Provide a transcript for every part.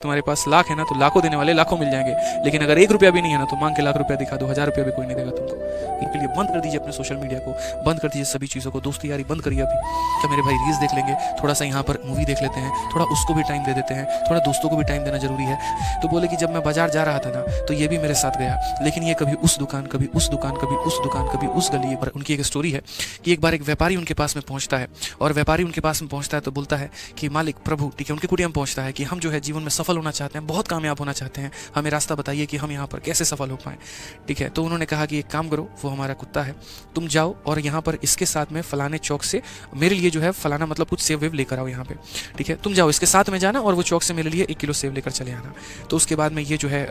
तुम्हारे पास लाख है ना तो लाखों देने वाले लाखों मिल जाएंगे, लेकिन अगर एक रुपया भी नहीं है ना तो मांग के लाख रुपया दिखा दो, 1000 रुपया भी कोई नहीं देगा तुमको। इनके लिए बंद कर दीजिए अपने सोशल मीडिया को, बंद कर दीजिए सभी चीज़ों को, दोस्ती यारी बंद करिए अभी। क्या मेरे भाई रील्स देख लेंगे, थोड़ा सा यहाँ पर मूवी देख लेते हैं, थोड़ा उसको भी टाइम दे देते हैं, थोड़ा दोस्तों को भी टाइम देना जरूरी है। तो बोले कि जब मैं बाजार जा रहा था ना तो ये भी मेरे साथ गया, लेकिन ये कभी उस दुकान, कभी उस दुकान, कभी उस दुकान, कभी उस गली पर। उनकी एक स्टोरी है कि एक बार एक व्यापारी उनके पास में पहुंचता है, और व्यापारी उनके पास में पहुंचता है तो बोलता है कि मालिक प्रभु, ठीक है, उनके कुटिया में पहुंचता है कि हम जो है जीवन में सफल होना चाहते हैं, बहुत कामयाब होना चाहते हैं, हमें रास्ता बताइए कि हम यहाँ पर कैसे सफल हो पाएं। ठीक है, तो उन्होंने कहा कि एक काम करो, वो हमारा कुत्ता है, तुम जाओ और यहाँ पर इसके साथ में फलाने चौक से मेरे लिए जो है फलाना मतलब कुछ सेव वेव लेकर आओ यहाँ पे। ठीक है, तुम जाओ इसके साथ में जाना और वो चौक से मेरे लिए 1 किलो सेव लेकर चले आना। तो उसके बाद में ये जो है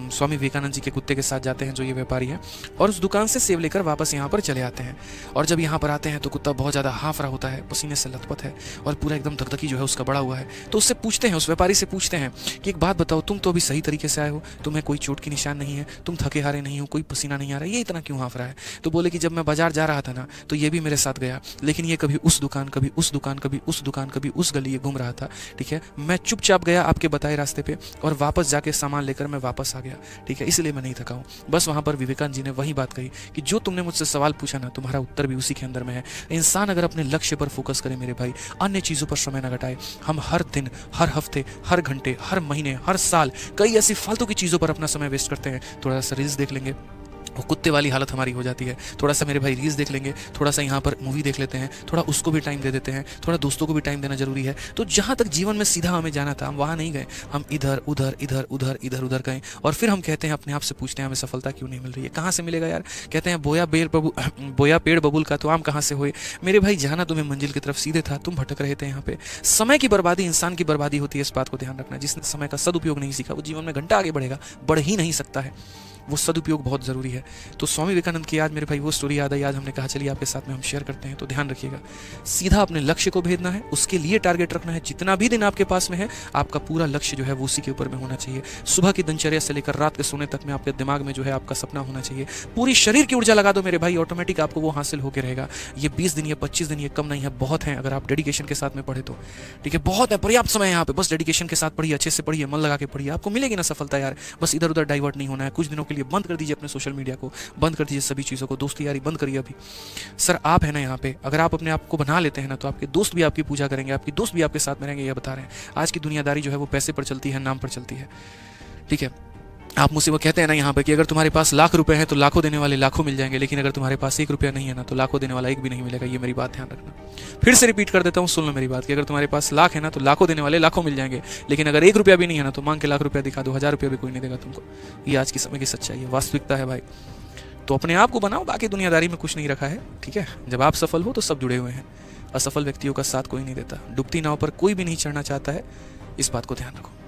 स्वामी विवेकानंद जी के कुत्ते के साथ जाते हैं जो ये व्यापारी है, और उस दुकान से सेव लेकर वापस यहाँ पर चले आते हैं। और जब यहाँ पर आते हैं तो कुत्ता बहुत ज़्यादा हाँफ रहा होता है, पसीने से लथपथ है और पूरा एकदम धकधकी जो है उसका बड़ा हुआ है। तो उससे पूछते हैं, उस व्यापारी से पूछते हैं कि एक बात बताओ, तुम तो अभी सही तरीके से आए हो, तुम्हें कोई चोट की निशान नहीं है, तुम थके हारे नहीं हो, कोई पसीना नहीं आ रहा है, ये इतना क्यों हाँफ रहा है? तो बोले कि जब मैं बाजार जा रहा था ना तो ये भी मेरे साथ गया, लेकिन ये कभी उस दुकान, कभी उस दुकान, कभी उस दुकान, कभी उस गली घूम रहा था। ठीक है, मैं चुपचाप गया आपके बताए रास्ते पे और वापस जाके सामान लेकर मैं वापस आ गया। ठीक है, इसलिए मैं नहीं थका हूँ। बस वहां पर विवेकानंद जी ने वही बात कही कि जो तुमने मुझसे सवाल पूछा ना, तुम्हारा उत्तर भी उसी के अंदर में है। इंसान अगर अपने लक्ष्य पर फोकस करे मेरे भाई, अन्य चीजों पर समय न घटाए। हम हर दिन, हर हफ्ते, हर घंटे, हर महीने, हर साल कई ऐसी फालतू की चीजों पर अपना समय वेस्ट करते हैं। थोड़ा सा रील्स देख लेंगे, वो कुत्ते वाली हालत हमारी हो जाती है। थोड़ा सा मेरे भाई रील्स देख लेंगे, थोड़ा सा यहाँ पर मूवी देख लेते हैं, थोड़ा उसको भी टाइम दे देते हैं, थोड़ा दोस्तों को भी टाइम देना जरूरी है। तो जहाँ तक जीवन में सीधा हमें जाना था हम वहाँ नहीं गए, हम इधर उधर इधर उधर इधर उधर गए। और फिर हम कहते हैं, अपने आप से पूछते हैं हमें सफलता क्यों नहीं मिल रही है, कहाँ से मिलेगा यार? कहते हैं बोया पेड़ बबूल का तो आम कहाँ से हुए। मेरे भाई जाना तुम्हें मंजिल की तरफ सीधे था, तुम भटक रहे थे यहाँ पे। समय की बर्बादी इंसान की बर्बादी होती है, इस बात को ध्यान रखना। जिसने समय का सदुपयोग नहीं सीखा वो जीवन में घंटा आगे बढ़ेगा, बढ़ ही नहीं सकता है। वो सदुपयोग बहुत ज़रूरी है। तो स्वामी विवेकानंद की आज मेरे भाई वो स्टोरी याद आई, आज हमने कहा चलिए आपके साथ में हम शेयर करते हैं। तो ध्यान रखिएगा, सीधा अपने लक्ष्य को भेदना है, उसके लिए टारगेट रखना है। जितना भी दिन आपके पास में है, आपका पूरा लक्ष्य जो है वो उसी के ऊपर में होना चाहिए। सुबह की दिनचर्या से लेकर रात के सोने तक में आपके दिमाग में जो है आपका सपना होना चाहिए। पूरी शरीर की ऊर्जा लगा दो मेरे भाई, ऑटोमेटिक आपको वो हासिल होकर रहेगा। ये 20 दिन या 25 दिन ये कम नहीं है, बहुत है अगर आप डेडिकेशन के साथ में पढ़े तो। ठीक है, बहुत है, पर्याप्त समय है यहाँ पे। बस डेडिकेशन के साथ पढ़िए, अच्छे से पढ़िए, मन लगा के पढ़िए, आपको मिलेगी ना सफलता यार। बस इधर उधर डाइवर्ट नहीं होना है। कुछ दिनों के लिए बंद कर दीजिए अपने सोशल मीडिया को, बंद कर दीजिए सभी चीज़ों को, दोस्ती यारी बंद करिए अभी। सर आप है ना यहाँ पे, अगर आप अपने आप को बना लेते हैं ना तो आपके दोस्त भी आपकी पूजा करेंगे, आपकी दोस्त भी आपके साथ में रहेंगे। ये बता रहे हैं, आज की दुनियादारी जो है वो पैसे पर चलती है, नाम पर चलती है। ठीक है, आप मुझसे वो कहते हैं ना यहाँ पे कि अगर तुम्हारे पास लाख रुपए हैं तो लाखों देने वाले लाखों मिल जाएंगे, लेकिन अगर तुम्हारे पास 1 रुपया नहीं है ना तो लाखों देने वाला एक भी नहीं मिलेगा। ये मेरी बात ध्यान रखना। फिर से रिपीट कर देता हूँ, सुन लो मेरी बात कि अगर तुम्हारे पास लाख है ना तो लाखों देने वाले लाखों मिल जाएंगे, लेकिन अगर 1 रुपया भी नहीं है ना तो मांग के लाख रुपया दिखा दो, 1000 रुपया भी कोई नहीं देगा तुमको। ये आज के समय की सच्चाई है, वास्तविकता है भाई। तो अपने आप को बनाओ, बाकी दुनियादारी में कुछ नहीं रखा है। ठीक है, जब आप सफल हो तो सब जुड़े हुए हैं। असफल व्यक्तियों का साथ कोई नहीं देता, डूबती नाव पर कोई भी नहीं चढ़ना चाहता है। इस बात को ध्यान रखो।